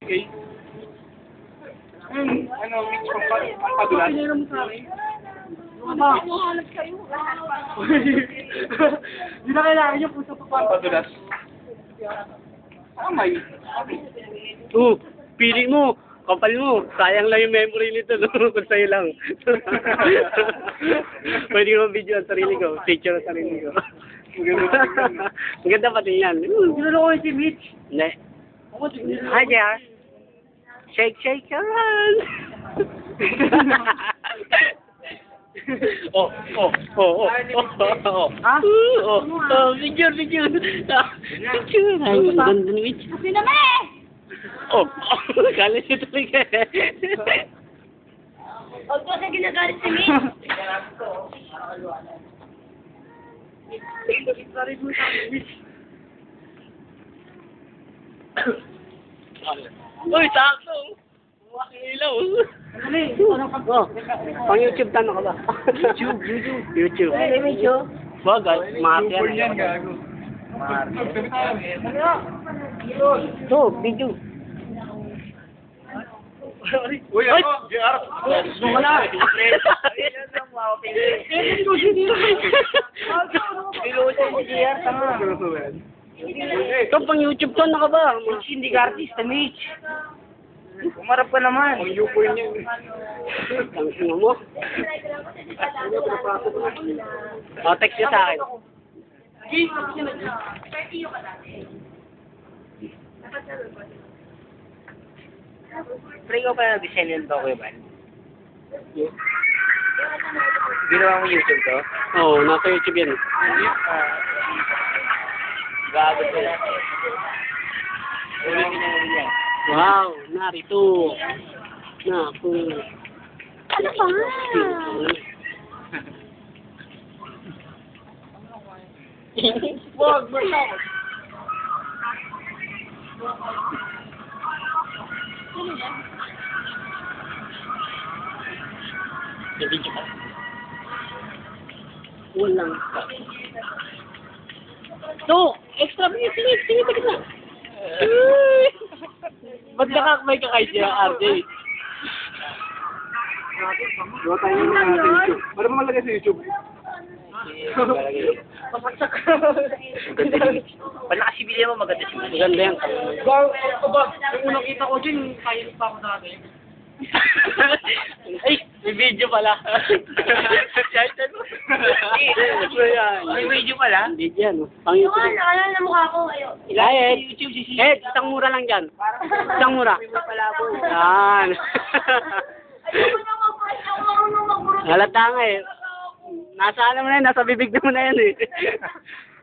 Okay. Ano, mix pampadulas? Pinira mo sa akin. Mahanap kayo. Hindi na kailangan yung puso pa. Pampadulas. May. Pili mo. Kapal mo. Sayang lang yung memory nito, no? Kung sa'yo lang. Pwede ko video ang sarili ko. Picture ang sarili ko. Maganda pati yan. Ginalo ko yung si Mitch. Hindi. Ako, ginalo Hi there. Shake, shake your hand. Oh. Ha? Picture. Picture. Ay, ang ganda ni Mitch. Kasi naman Kala siya talaga. Huwag ko sa ginagalit si Mitch. Sorry po sa akin, Mitch. Uy, sakto. Ilaw. Dali, ano pag... Pang YouTube tanong ka ba? YouTube. Ay, Mitch, oh. Bagay, smart Super yan. yan, gago. Ito, video. Uy, ako, JR. Wala. Ito, pang YouTube to, ano ka ba? Mitch, hindi ka artista, Mitch. Umarap ka naman. Ang yupo yan. Ang sino mo? O, text niya sa akin. Pre ko pa na-design yung document. Ginawa mo YouTube to? Oo, nasa YouTube yan. Gago to. Ulitin na lang yan. Wow, narito. Naku. Ano ba? Wag, basta. Video ka. Walang ka. To, extra minutes, sige, na. Ba't nakakmay ka kay siya, RJ? Gawa tayo ng mga YouTube. Ano ba malagay sa YouTube? Papagsak. Wala kasi bilya mo maganda si Mitch. Maganda yan. Yung unang kita ko dyan, kayo pa ako dati. Ay, may video pala. Shoutout mo. May video pala? Hindi yan. Pang Yung YouTube. ano na mukha ko. Ayun. Ilahit. Isang mura lang dyan. Isang mura. Yan. Ayoko na magpasya. Ako marunong magmurot. Halata nga eh. Nasa ano mo na yan, nasa bibig mo na yan eh.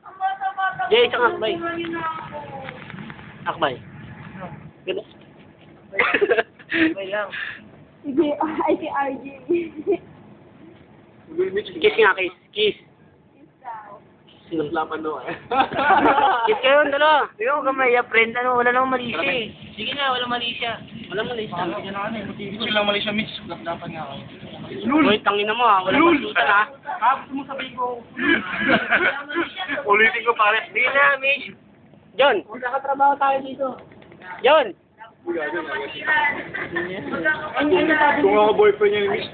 Ang bata-bata. Jay, isang akbay. Akbay. Ganda. Okay lang. Sige, ay si RJ. Kiss nga, kiss. Kiss. Sinaslapan no eh. Kiss kayo, dalawa. Sige ko kamay, friend, ano, wala namang mali siya eh. Sige na, wala mali siya. Wala mo lista. Gusto lang mali siya, Mitch. Dapat nga ako. Uy, tangin na mo ha. Wala pagsutan ha. Gusto mo sabihin ko. Ulitin ko pare. Sige na, Mitch. John. Magkakatrabaho tayo dito. John. Kung ako boyfriend niya ni Mitch,